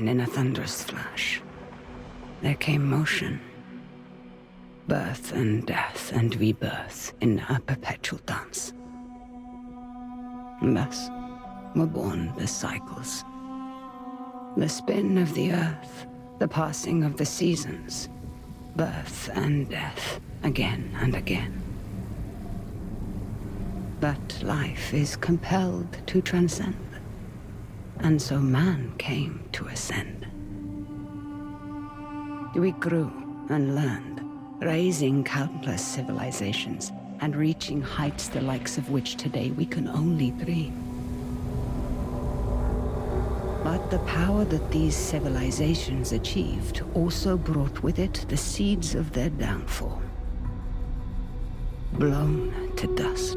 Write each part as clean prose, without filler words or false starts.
In a thunderous flash, there came motion. Birth and death and rebirth in a perpetual dance. And thus were born the cycles. The spin of the earth, the passing of the seasons, birth and death, again and again. But life is compelled to transcend, and so man came to ascend. We grew and learned, raising countless civilizations and reaching heights the likes of which today we can only dream. But the power that these civilizations achieved also brought with it the seeds of their downfall. Blown to dust,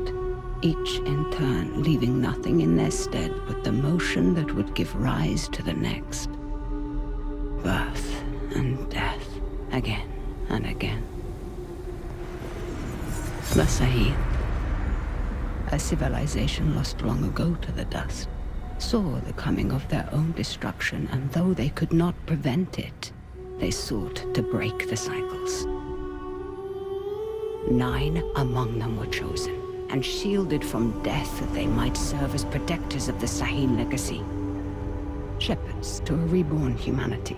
each in turn leaving nothing in their stead but the motion that would give rise to the next. Birth and death, again and again. The Sahil, a civilization lost long ago to the dust, saw the coming of their own destruction, and though they could not prevent it, they sought to break the cycles. 9 among them were chosen, and shielded from death that they might serve as protectors of the Sahil legacy. Shepherds to a reborn humanity.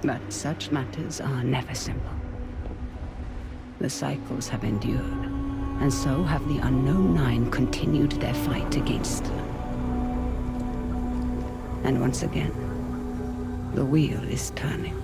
But such matters are never simple. The cycles have endured, and so have the unknown 9 continued their fight against them. And once again, the wheel is turning.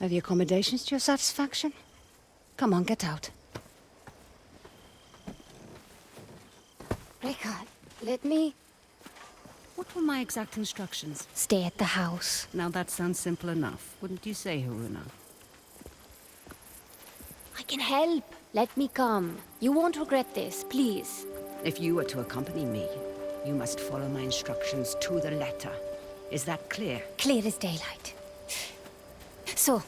Are the accommodations to your satisfaction? Come on, get out. Rekha, let me... What were my exact instructions? stay at the house. Now that sounds simple enough, wouldn't you say, Haruna? I can help. let me come. You won't regret this, please. If you were to accompany me, you must follow my instructions to the letter. Is that clear? Clear as daylight. So,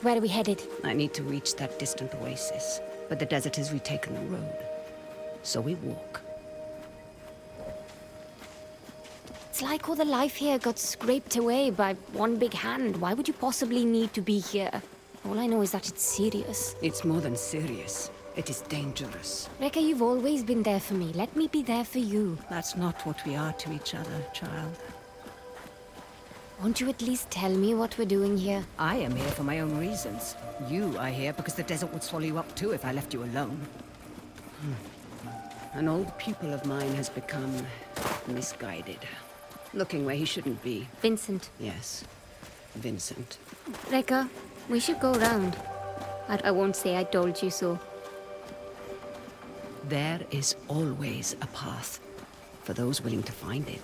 where are we headed? I need to reach that distant oasis, but the desert has retaken the road. So we walk. It's like all the life here got scraped away by one big hand. Why would you possibly need to be here? All I know is that it's serious. It's more than serious. It is dangerous. Rekka, you've always been there for me. Let me be there for you. That's not what we are to each other, child. Won't you at least tell me what we're doing here? I am here for my own reasons. You are here because the desert would swallow you up too if I left you alone. An old pupil of mine has become misguided. Looking where he shouldn't be. Vincent. Yes, Vincent. Rekka, we should go round. I won't say I told you so. There is always a path for those willing to find it.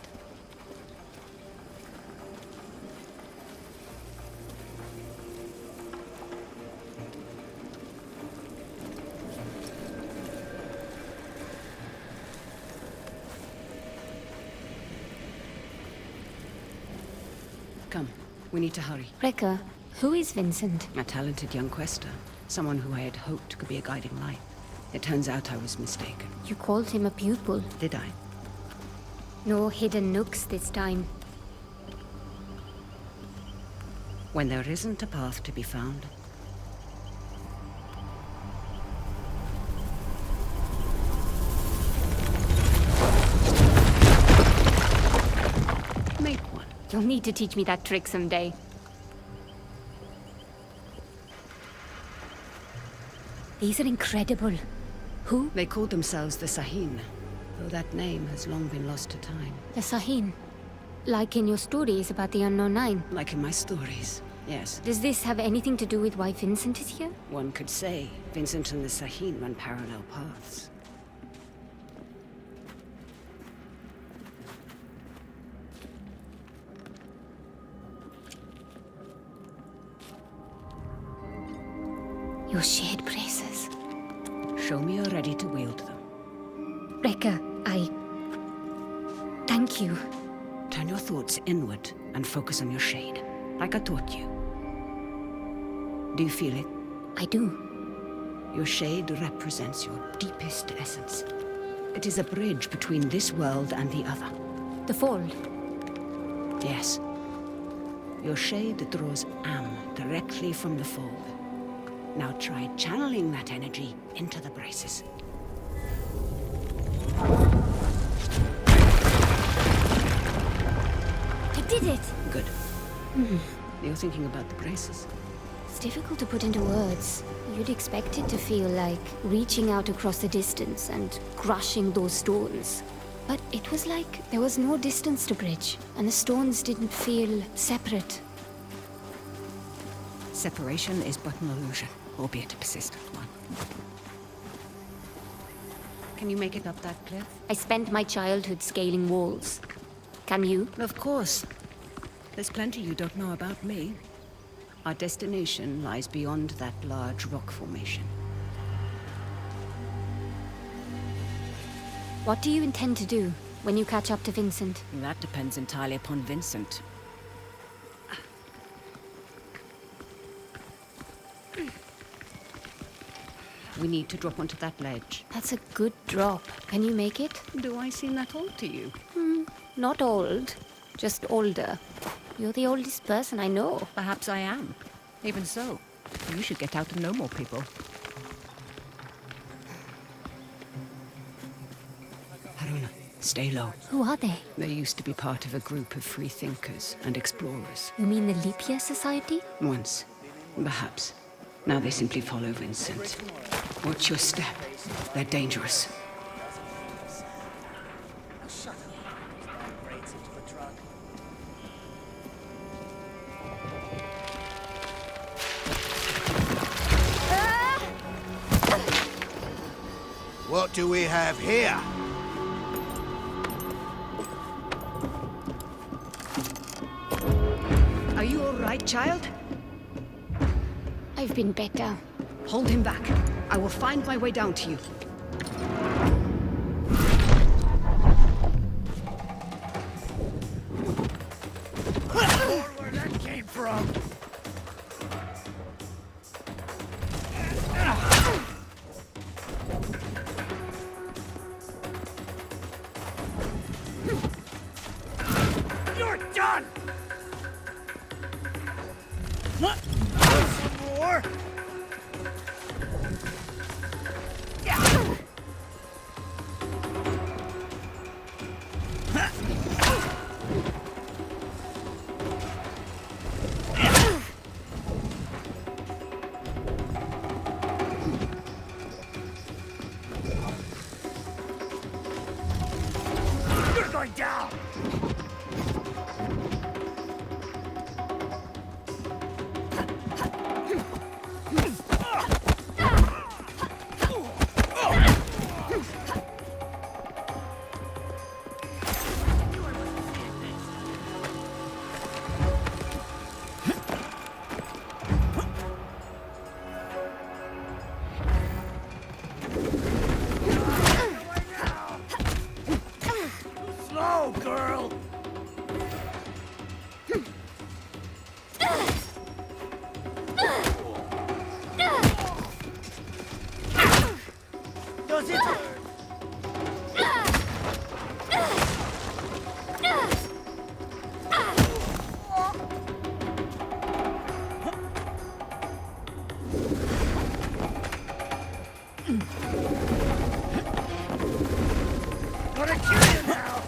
Come, we need to hurry. Rekka, who is Vincent? A talented young quester. Someone who I had hoped could be a guiding light. It turns out I was mistaken. You called him a pupil. Did I? No hidden nooks this time. When there isn't a path to be found. Make one. You'll need to teach me that trick someday. These are incredible. Who? They called themselves the Sahin, though that name has long been lost to time. The Sahin. Like in your stories about the Unknown Nine. Like in my stories, yes. Does this have anything to do with why Vincent is here? One could say Vincent and the Sahin run parallel paths. Your shared braces. Show me you're ready to wield them. Rekka, thank you. Turn your thoughts inward and focus on your shade, like I taught you. Do you feel it? I do. Your shade represents your deepest essence. It is a bridge between this world and the other. The fold. Yes. Your shade draws Am directly from the fold. Now try channeling that energy into the braces. I did it! Good. You're thinking about the braces. It's difficult to put into words. You'd expect it to feel like reaching out across the distance and crushing those stones. But it was like there was no distance to bridge, and the stones didn't feel separate. Separation is but an illusion, albeit a persistent one. Can you make it up that cliff? I spent my childhood scaling walls. Can you? Of course. There's plenty you don't know about me. Our destination lies beyond that large rock formation. What do you intend to do when you catch up to Vincent? That depends entirely upon Vincent. We need to drop onto that ledge. That's a good drop. Can you make it? Do I seem that old to you? Not old, just older. You're the oldest person I know. Perhaps I am. Even so, you should get out and know more people. Haruna, stay low. Who are they? They used to be part of a group of free thinkers and explorers. You mean the Leap Year Society? Once, perhaps. Now they simply follow Vincent. Watch your step. They're dangerous. What do we have here? Are you all right, child? I've been better. Hold him back. I will find my way down to you. Where that came from? You're done! What? Some more? You're going down! Slow, girl! Does it hurt? Gonna kill you now!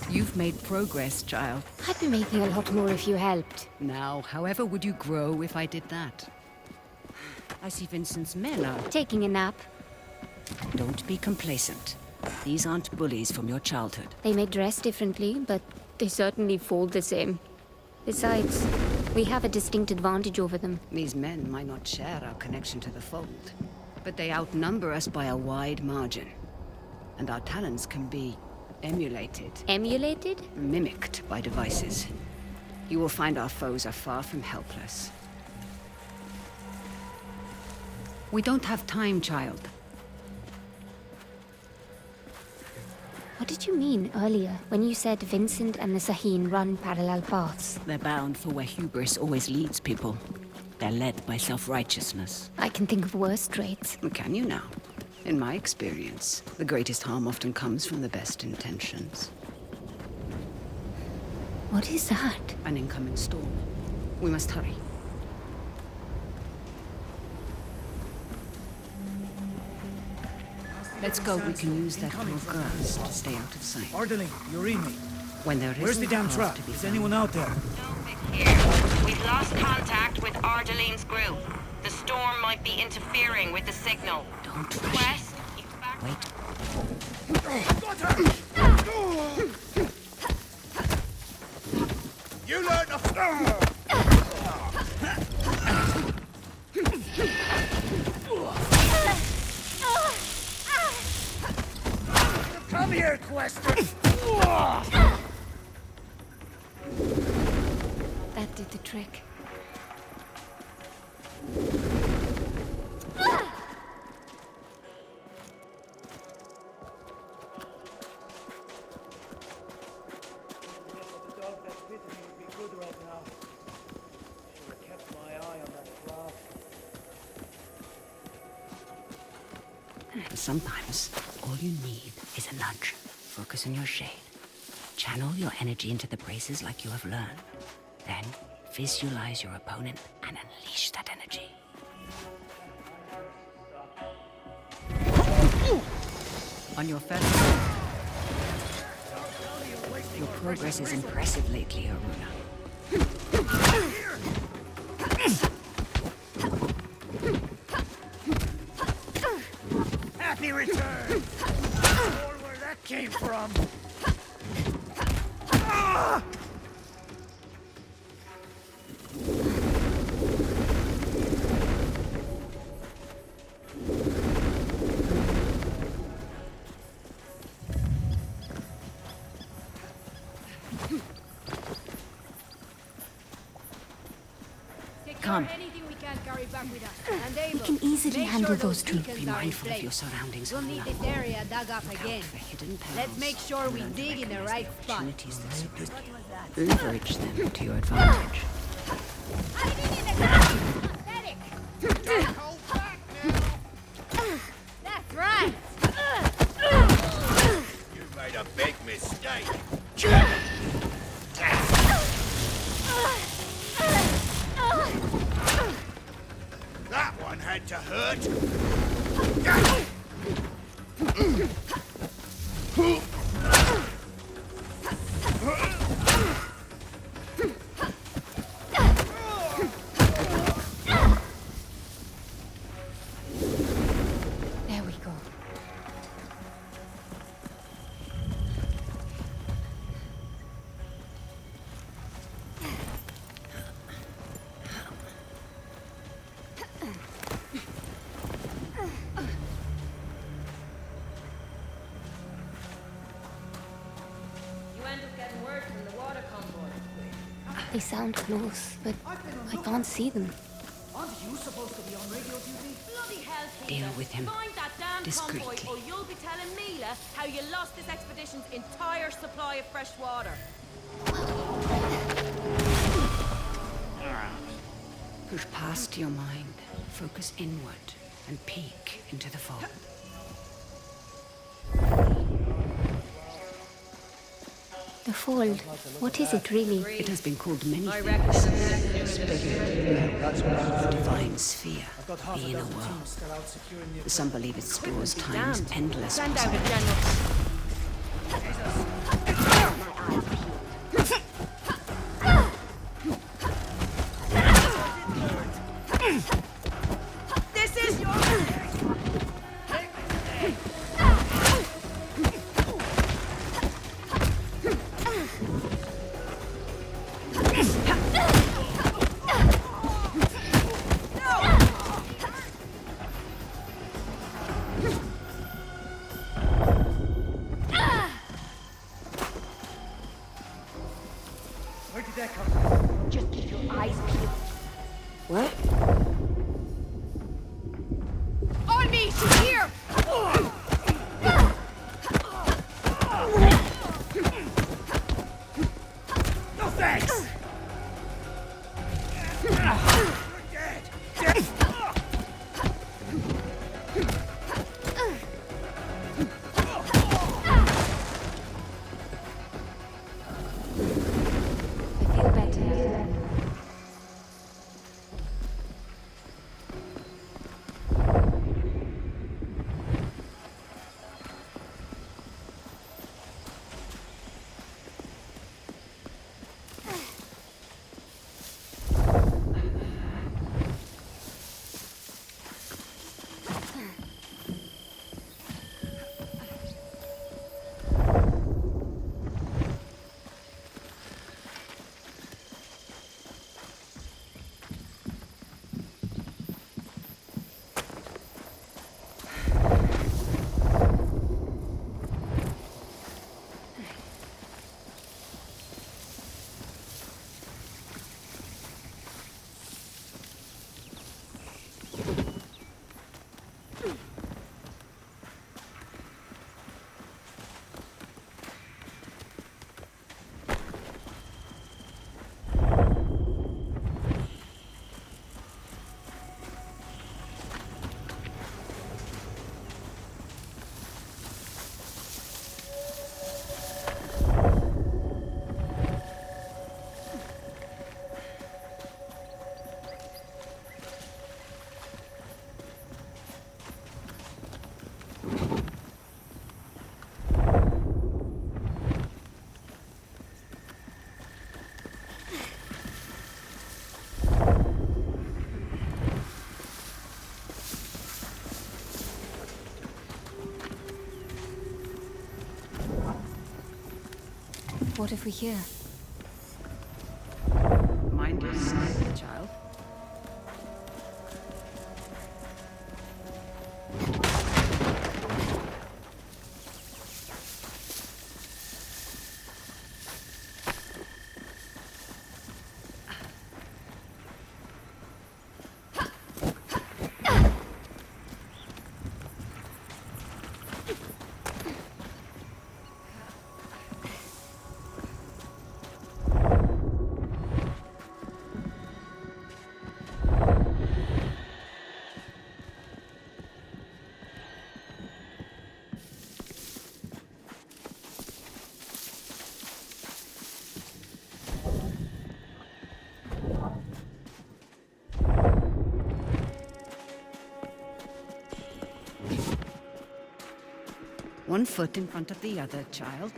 You've made progress, child. I'd be making a lot more if you helped. Now, however would you grow if I did that? I see Vincent's men are... Taking a nap. Don't be complacent. These aren't bullies from your childhood. They may dress differently, but they certainly fold the same. Besides, we have a distinct advantage over them. These men might not share our connection to the fold, but they outnumber us by a wide margin. And our talents can be emulated, Emulated? mimicked by devices. You will find our foes are far from helpless. We don't have time, child. What did you mean earlier when you said Vincent and the Saheen run parallel paths? They're bound for where hubris always leads people. They're led by self-righteousness. I can think of worse traits. Can you now? In my experience, the greatest harm often comes from the best intentions. What is that? An incoming storm. We must hurry. Let's go. We can use that forecast to stay out of sight. Ardeline, you read me. When there Where's the isn't a damn path truck? to be Is found. anyone out there? Here. We've lost contact with Ardeline's group. The storm might be interfering with the signal. Don't rush. West, keep back. Wait. You learn to... Come here, Quester! That did the trick. Sometimes, all you need is a nudge. Focus on your shade. Channel your energy into the braces like you have learned. Then, visualize your opponent and unleash that energy. On your first move. Your progress is impressive lately, Aruna. Happy return! some. Come. Anything we can carry back with us. And Ava, We can easily make handle sure those two. beacons Be are in mindful of place. your surroundings. We'll need Alana. this area dug up again. For hidden perils. Let's make sure and we learn to dig in the recognize right spot. opportunities that surround you. Leverage them to your advantage. That's right. You made a big mistake. That one had to hurt. There we go. You end up getting word from the water convoy. They sound close, but I can't see them. Aren't you supposed to be on radio duty? Bloody hell, Deal Peter. with him Find that damn discreetly. convoy, or you'll be telling Mila how you lost this expedition's entire supply of fresh water. Push past your mind, focus inward, and peek into the fog. The fold. What is it really? It has been called many I things. reckon The divine sphere, I've got half the a inner dozen world. teams still out securing the Some believe it stores be time's damned. endless Send out a possibilities. general. This is your... Where did that come from? Just keep your eyes peeled. What? On me! She's here! No thanks. You're dead. I feel better. What if we hear? Mind your step, child. One foot in front of the other, child.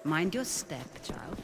Mind your step, child.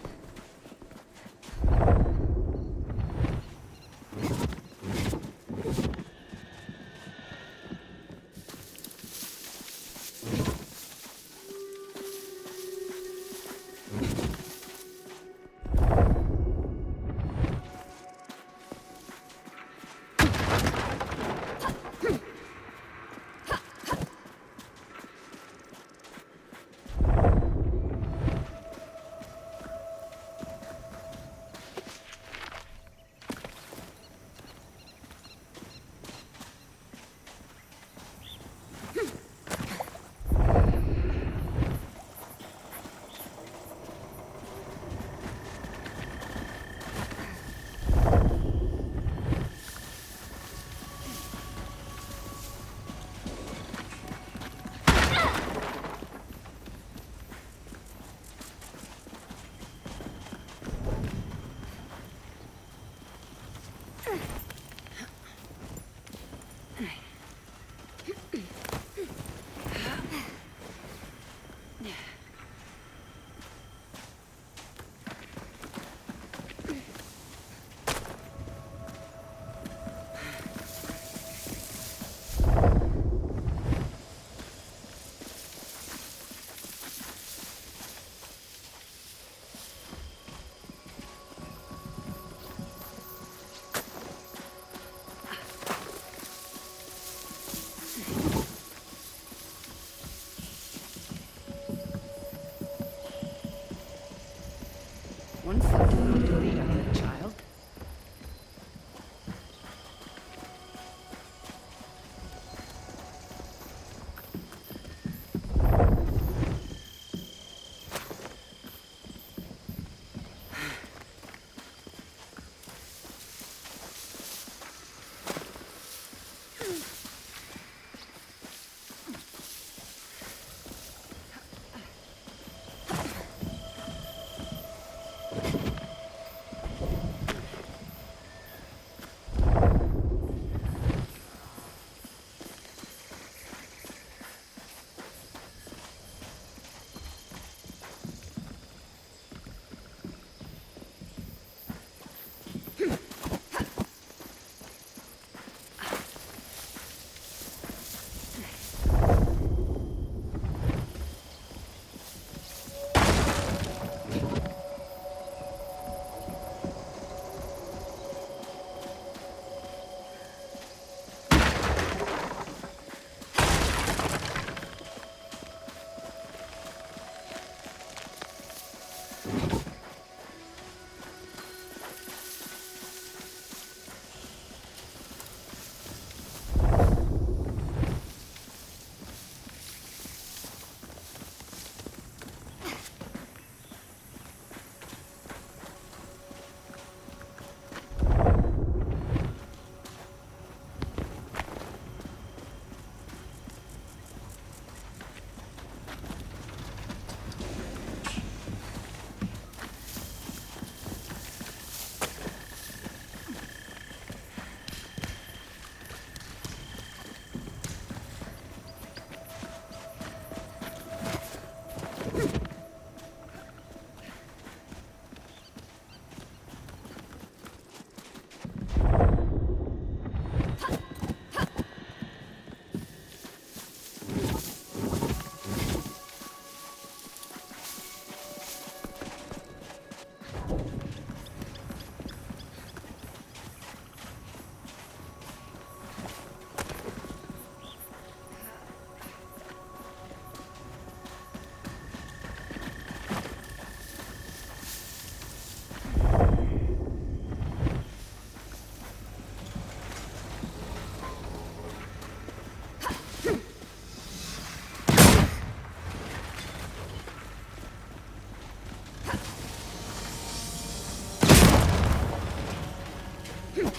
Much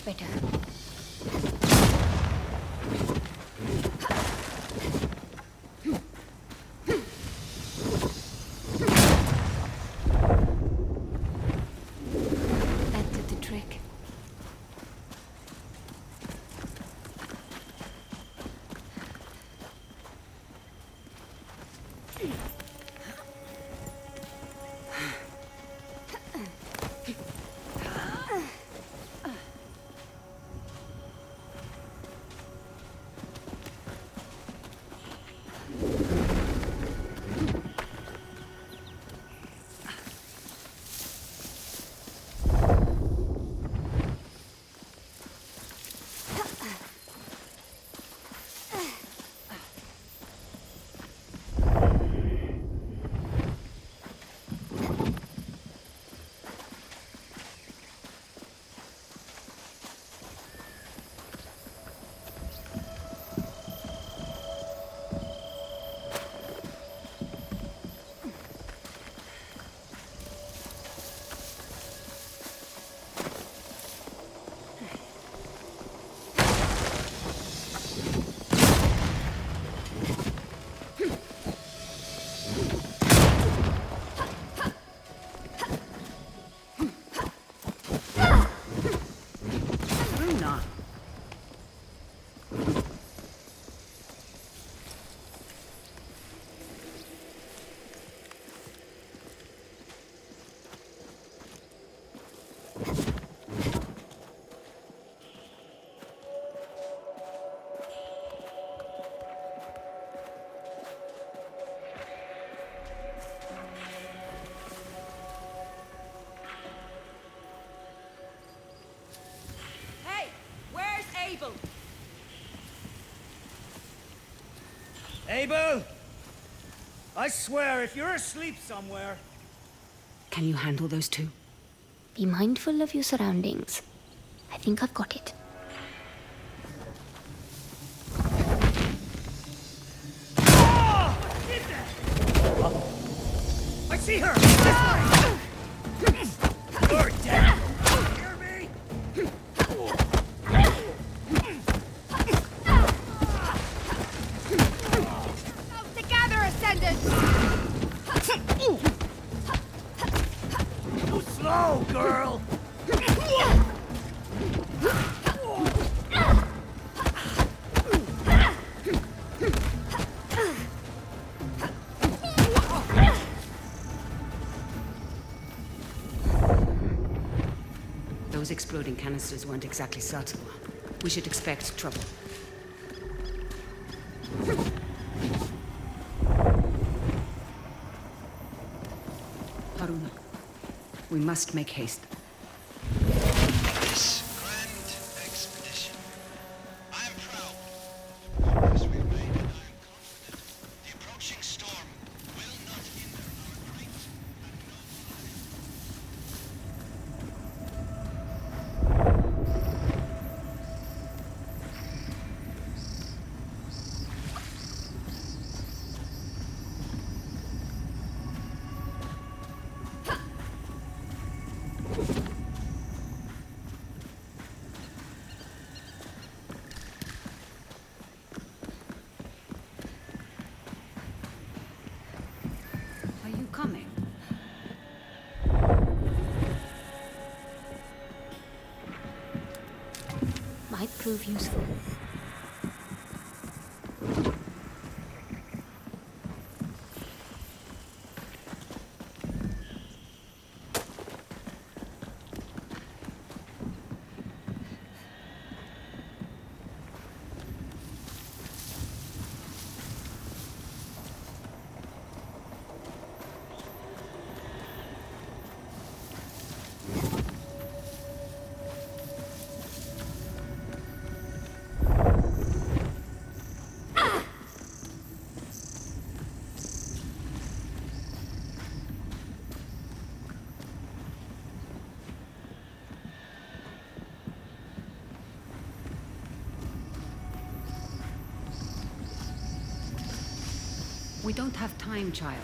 better. That did the trick. Hey, where's Abel? Abel! I swear, if you're asleep somewhere... Can you handle those two? Be mindful of your surroundings. I think I've got it. I see her! This way! You're dead! Hear me? Together, Ascendant! Too slow, girl! Those exploding canisters weren't exactly subtle. We should expect trouble. Haruna, we must make haste. This grand expedition, I am proud. Progress we've made, and I am confident the approaching storm will not hinder our great and noble life. Are you coming? Might prove useful. We don't have time, child.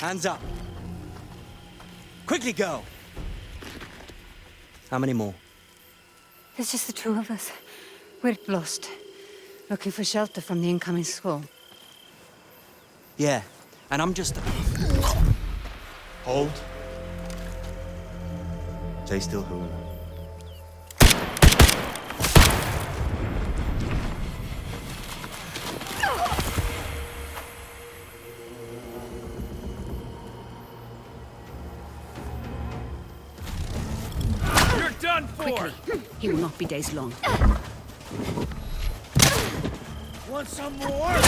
Hands up. Quickly go. How many more? There's just the two of us. We're lost. Looking for shelter from the incoming squall. Yeah, and I'm just... Hold. Stay still, Haruna. You're done for! Quickly. He will not be days long. Want some more?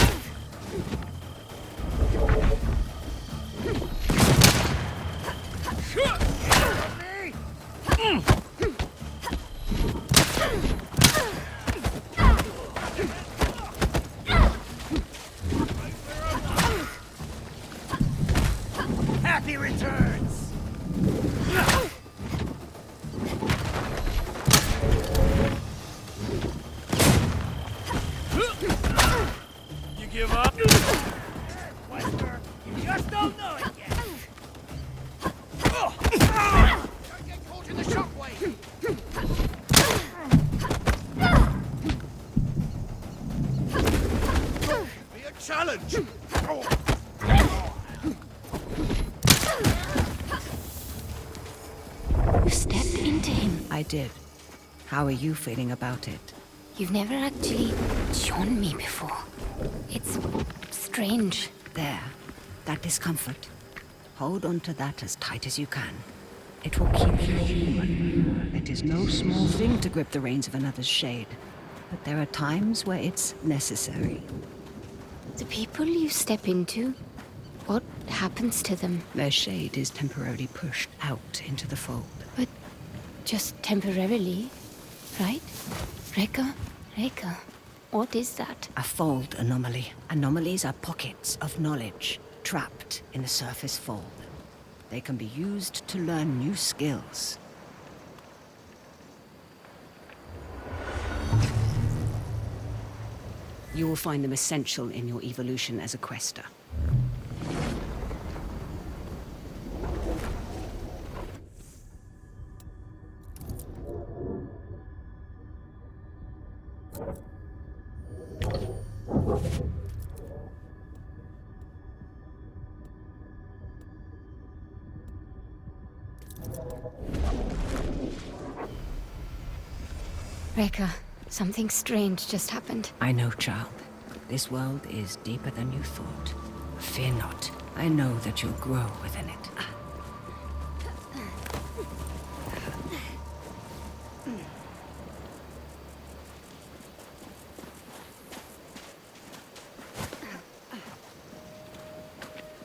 Happy returns! You give up? Wesker, you just don't know it yet! Don't get caught in the shockwave! Be a challenge! You stepped into him. I did. How are you feeling about it? You've never actually shown me before. It's strange. There. That discomfort. Hold on to that as tight as you can. It will keep you human. It is no small thing to grip the reins of another's shade. But there are times where it's necessary. The people you step into, what happens to them? Their shade is temporarily pushed out into the fold. But just temporarily, right? Rekka? Rekka, what is that? A fold anomaly. Anomalies are pockets of knowledge trapped in the surface fold. They can be used to learn new skills. You will find them essential in your evolution as a quester. Rekka, something strange just happened. I know, child. This world is deeper than you thought. Fear not. I know that you'll grow within it.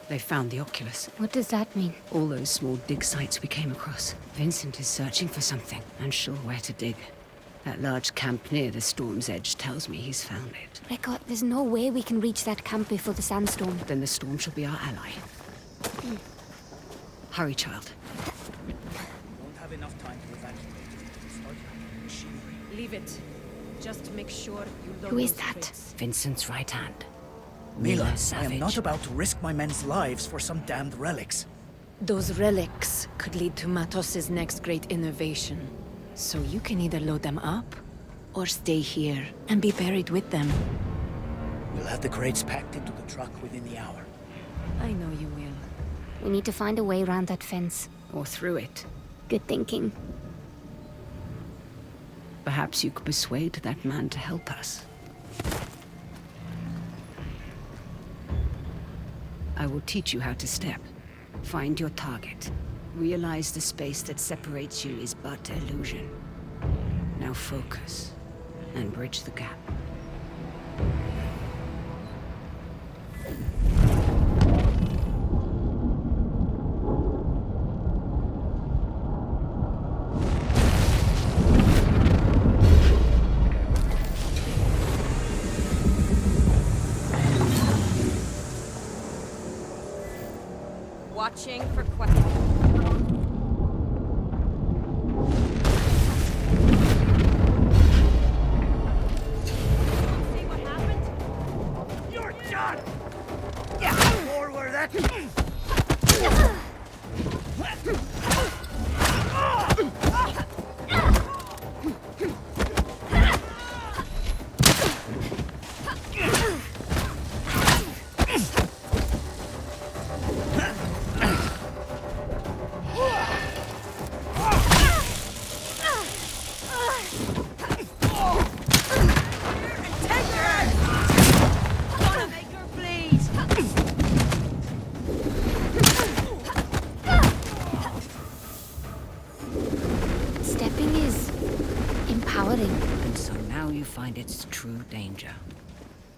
They found the Oculus. What does that mean? All those small dig sites we came across. Vincent is searching for something, and sure where to dig. That large camp near the storm's edge tells me he's found it. Rickard, there's no way we can reach that camp before the sandstorm. Then the storm shall be our ally. Hurry, child. Won't have enough time to evacuate. Start machinery. Leave it. Just make sure you load Who is those that? crates. Vincent's right hand. Mila, I Savage. am not about to risk my men's lives for some damned relics. Those relics could lead to Matos's next great innovation. So you can either load them up, or stay here and be buried with them. We'll have the crates packed into the truck within the hour. I know you will. We need to find a way around that fence. Or through it. Good thinking. Perhaps you could persuade that man to help us. I will teach you how to step. Find your target. Realize the space that separates you is but illusion. Now focus, and bridge the gap. Watching for questions. See what happened? You're done! Yeah, more where that... Gonna make her bleed. Stepping is empowering. And so now you find its true danger.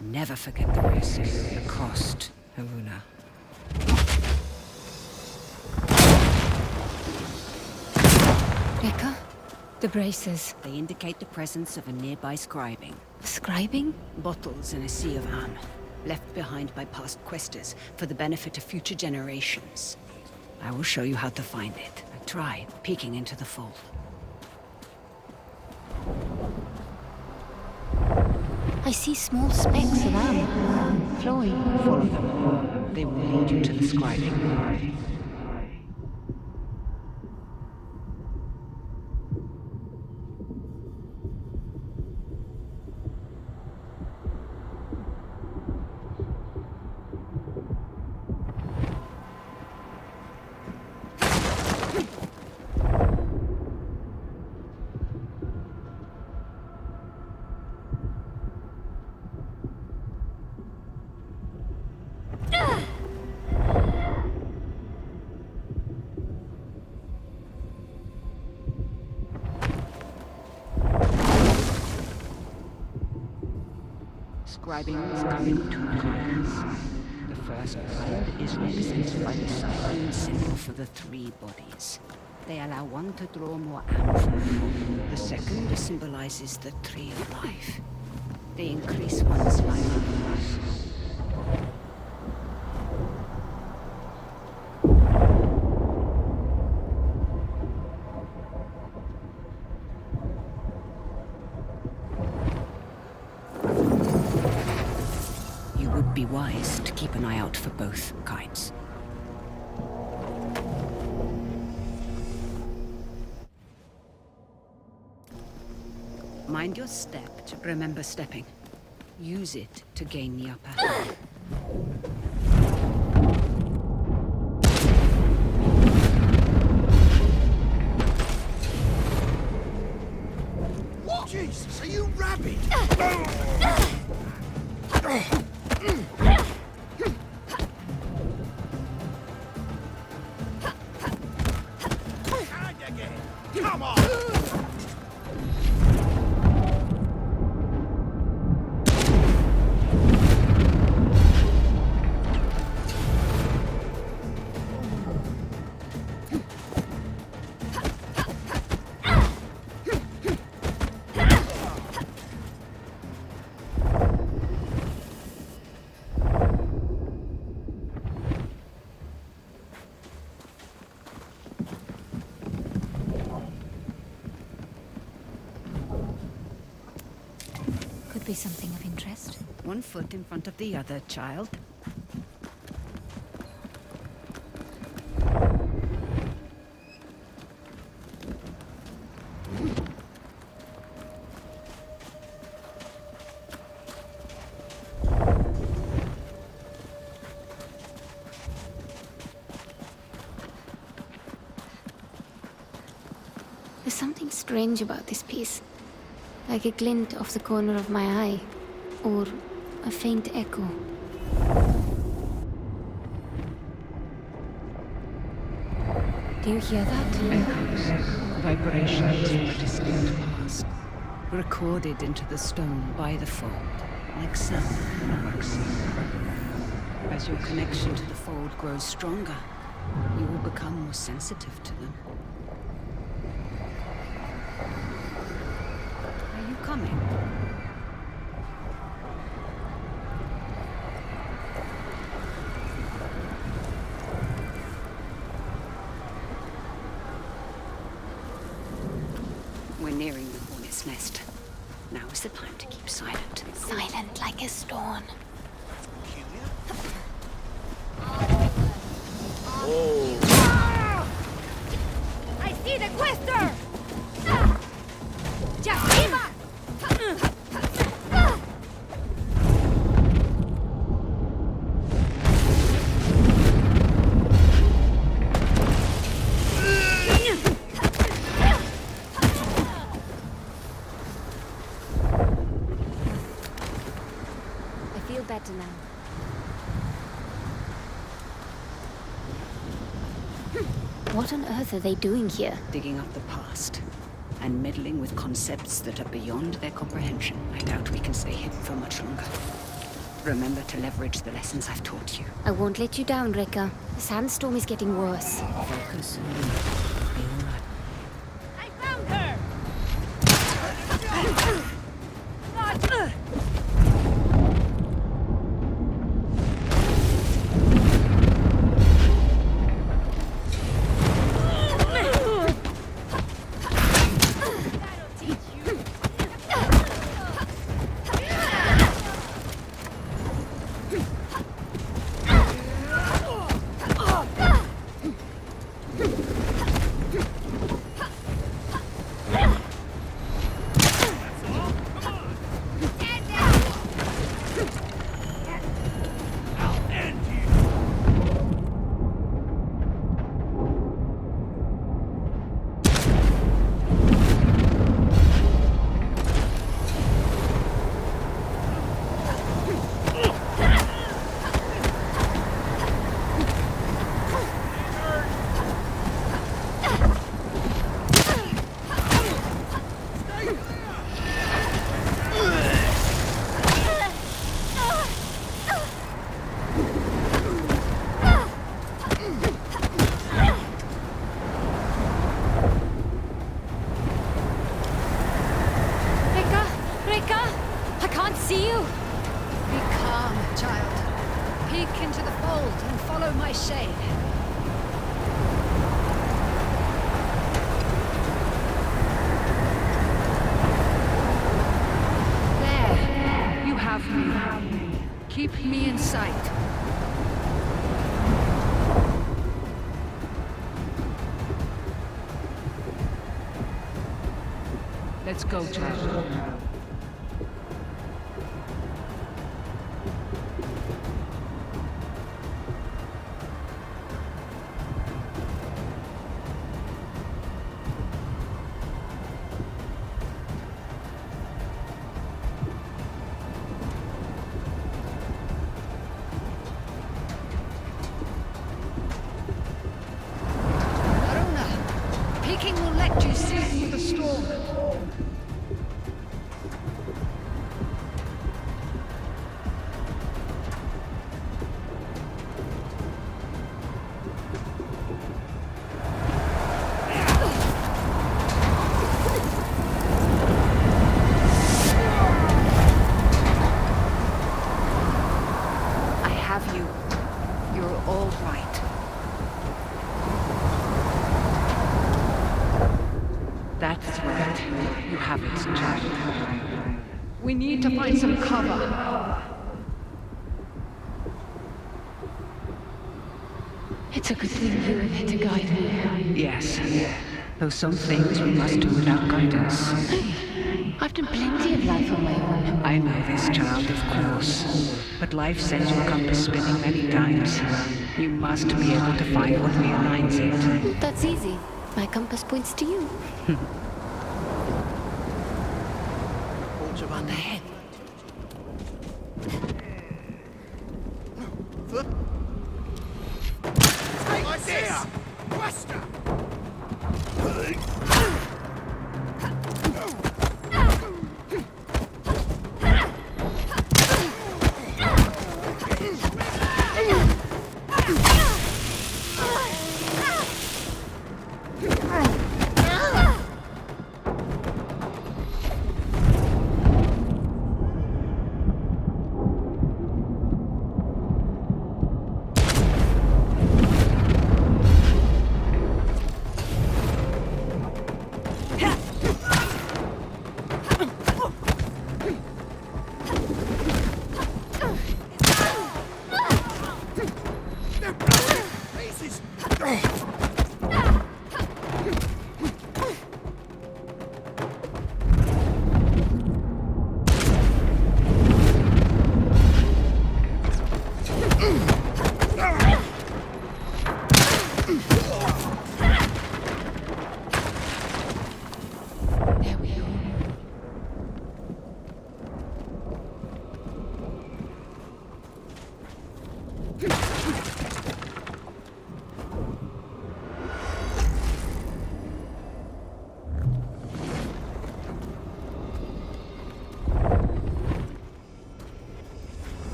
Never forget the risk, the cost, Haruna. Rekka? The braces. They indicate the presence of a nearby scribing. Scribing? Bottles in a sea of armor, left behind by past questers for the benefit of future generations. I will show you how to find it. Try peeking into the fold. I see small specks of armor flowing. Follow them. They will lead you to the scribing. Scribing is coming to a close. The first kind is represented by the stone symbol for the three bodies. They allow one to draw more ammo from the fold. The second symbolizes the tree of life. They increase one's life. Be wise to keep an eye out for both kinds. Mind your step. Remember stepping. Use it to gain the upper hand. What? Jesus, are you rabid? Come on! be something of interest. One foot in front of the other, child. There's something strange about this piece. Like a glint off the corner of my eye. Or a faint echo. Do you hear that? Echoes, vibrations from a distant past, recorded into the stone by the fold, like sound from a vaccine. As your connection to the fold grows stronger, you will become more sensitive to them. Are you coming? We're nearing the hornet's nest. Now is the time to keep silent. Silent like a stone. I see the quester! Just give up! I feel better now. What on earth are they doing here? Digging up the past and meddling with concepts that are beyond their comprehension. I doubt we can stay hidden for much longer. Remember to leverage the lessons I've taught you. I won't let you down, Rekka. The sandstorm is getting worse. Focus and be all right. I found her! Rekka! I can't see you! Be calm, child. Peek into the fold and follow my shade. There. You have me. Keep me in sight. Let's go, child. Aruna, peeking will let you see through the storm. That's right. You have it, child. We need to find some cover. It's a good thing you were there to guide me. Yes. Though some things we must do without guidance. I've done plenty of life on my own. I know this, child, of course. But life sends your compass spinning many times. You must be able to find what realigns it. That's easy. My compass points to you. Up ahead. Isaiah! Wester! There we go.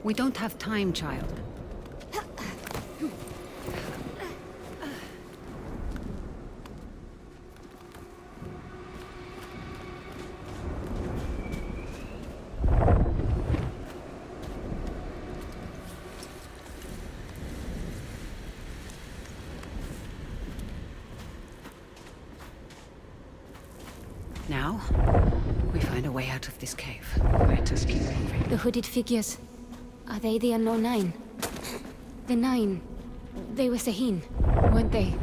We don't have time, child. Now, we find a way out of this cave. Let us keep moving. The hooded figures. Are they the Unknown Nine? The Nine. They were Sahin, weren't they?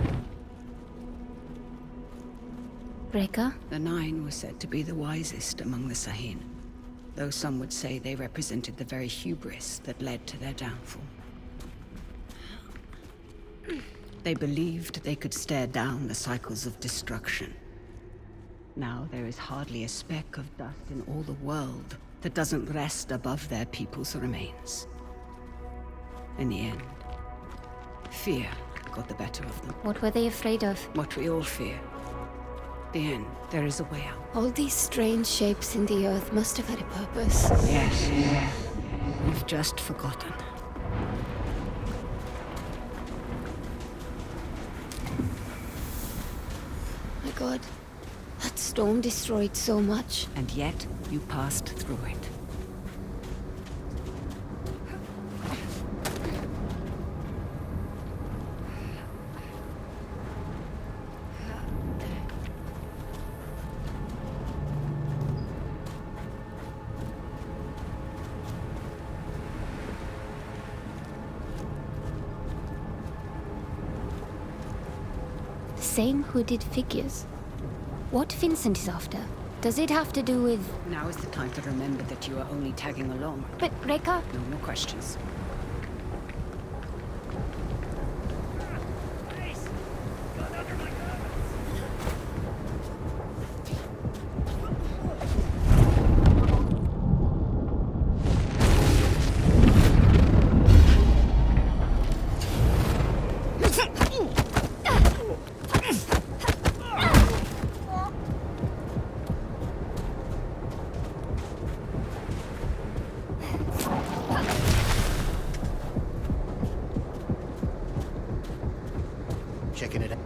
Reka? The Nine were said to be the wisest among the Sahin, though some would say they represented the very hubris that led to their downfall. They believed they could stare down the cycles of destruction. Now there is hardly a speck of dust in all the world that doesn't rest above their people's remains. In the end, fear got the better of them. What were they afraid of? What we all fear. The end, there is a way out. All these strange shapes in the earth must have had a purpose. Yes. We've just forgotten. My God. That storm destroyed so much. And yet, you passed through it. Same hooded figures. What Vincent is after? Does it have to do with... Now is the time to remember that you are only tagging along. But Reka? No more questions. Ace! Gun under my garments! Checking it out.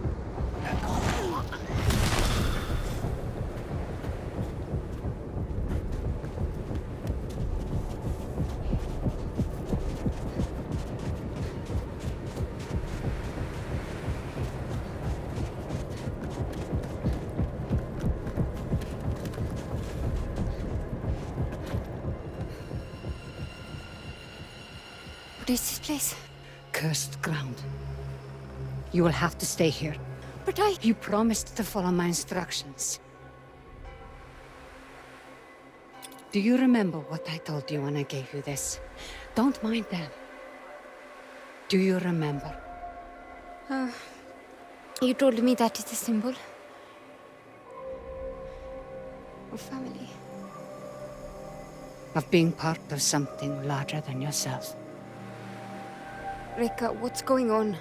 is this place? Cursed ground. You will have to stay here. But I... You promised to follow my instructions. Do you remember what I told you when I gave you this? Don't mind them. Do you remember? You told me that is a symbol of family. Of being part of something larger than yourself. Reka, what's going on?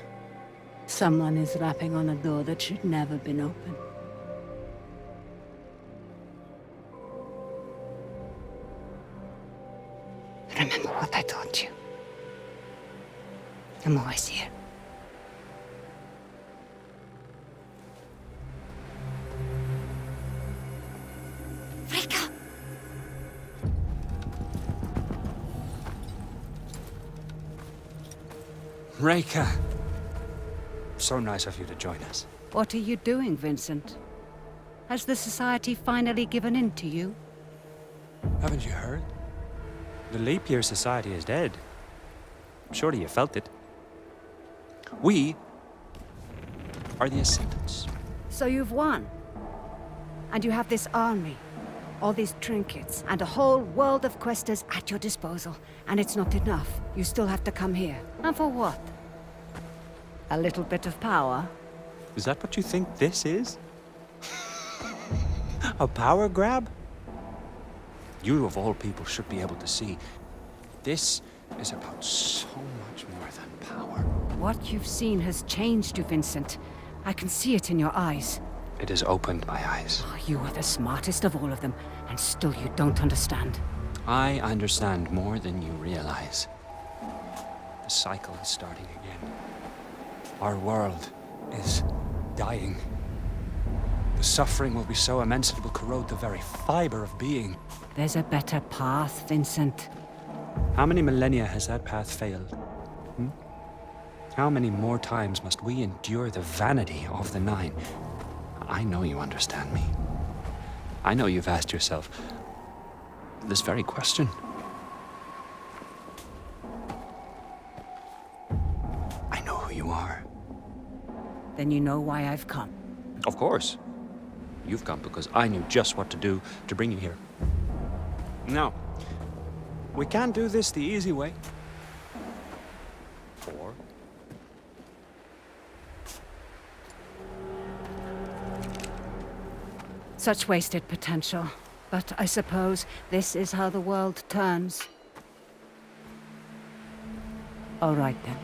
Someone is rapping on a door that should never have been open. Remember what I taught you. I'm always here. Reka! Reka! So nice of you to join us. What are you doing, Vincent? Has the Society finally given in to you? Haven't you heard? The Leap Year Society is dead. Surely you felt it. We are the Ascendants. So you've won. And you have this army, all these trinkets, and a whole world of questers at your disposal. And it's not enough. You still have to come here. And for what? A little bit of power? Is that what you think this is? A power grab? You of all people should be able to see. This is about so much more than power. What you've seen has changed you, Vincent. I can see it in your eyes. It has opened my eyes. Oh, you are the smartest of all of them, and still you don't understand. I understand more than you realize. The cycle is starting again. Our world is dying. The suffering will be so immense it will corrode the very fiber of being. There's a better path, Vincent. How many millennia has that path failed? How many more times must we endure the vanity of the Nine? I know you understand me. I know you've asked yourself this very question. I know who you are. Then you know why I've come. Of course. You've come because I knew just what to do to bring you here. Now, we can't do this the easy way. Or such wasted potential. But I suppose this is how the world turns. All right then.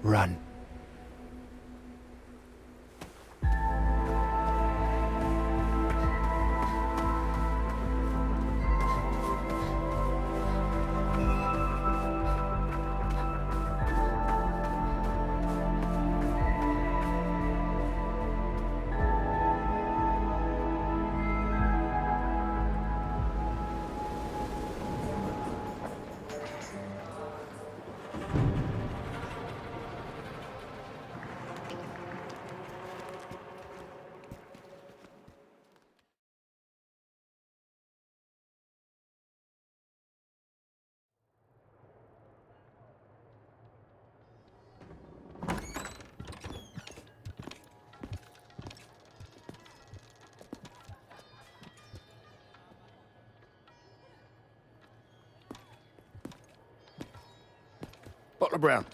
run. Brown.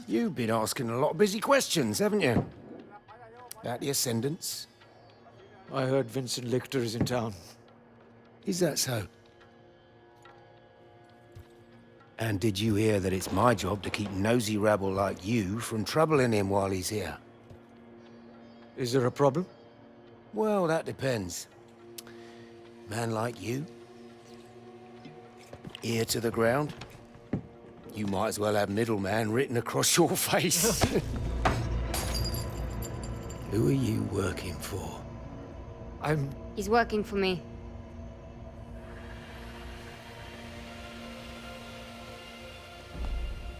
You've been asking a lot of busy questions, haven't you? About the Ascendants. I heard Vincent Lichter is in town. Is that so? And did you hear that it's my job to keep nosy rabble like you from troubling him while he's here? Is there a problem? Well, that depends. Man like you, ear to the ground, you might as well have middleman written across your face. Who are you working for? He's working for me.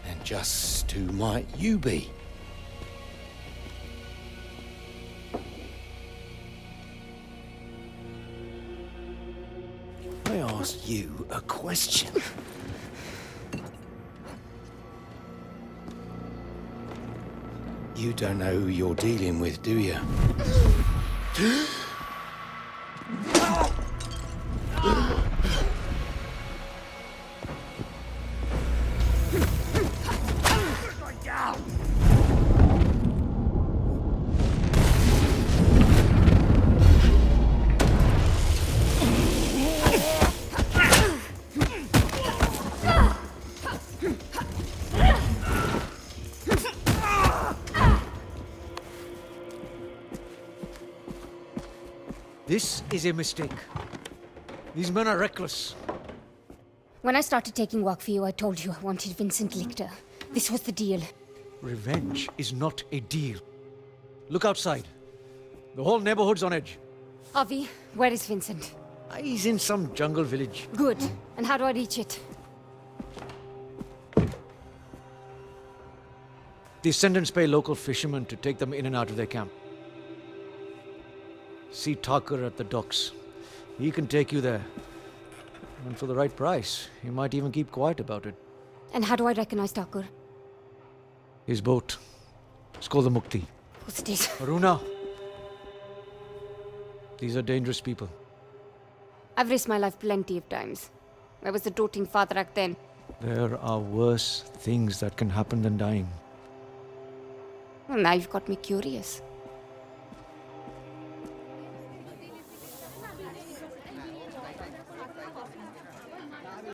And just who might you be? I asked you a question. You don't know who you're dealing with, do you? This is a mistake. These men are reckless. When I started taking work for you, I told you I wanted Vincent Lichter. This was the deal. Revenge is not a deal. Look outside. The whole neighborhood's on edge. Avi, where is Vincent? He's in some jungle village. Good. And how do I reach it? The Ascendants pay local fishermen to take them in and out of their camp. See Tucker at the docks. He can take you there. And for the right price, he might even keep quiet about it. And how do I recognize Tucker? His boat. It's called the Mukti. What's it is? Aruna. These are dangerous people. I've risked my life plenty of times. Where was the doting father act then? There are worse things that can happen than dying. Well, now you've got me curious.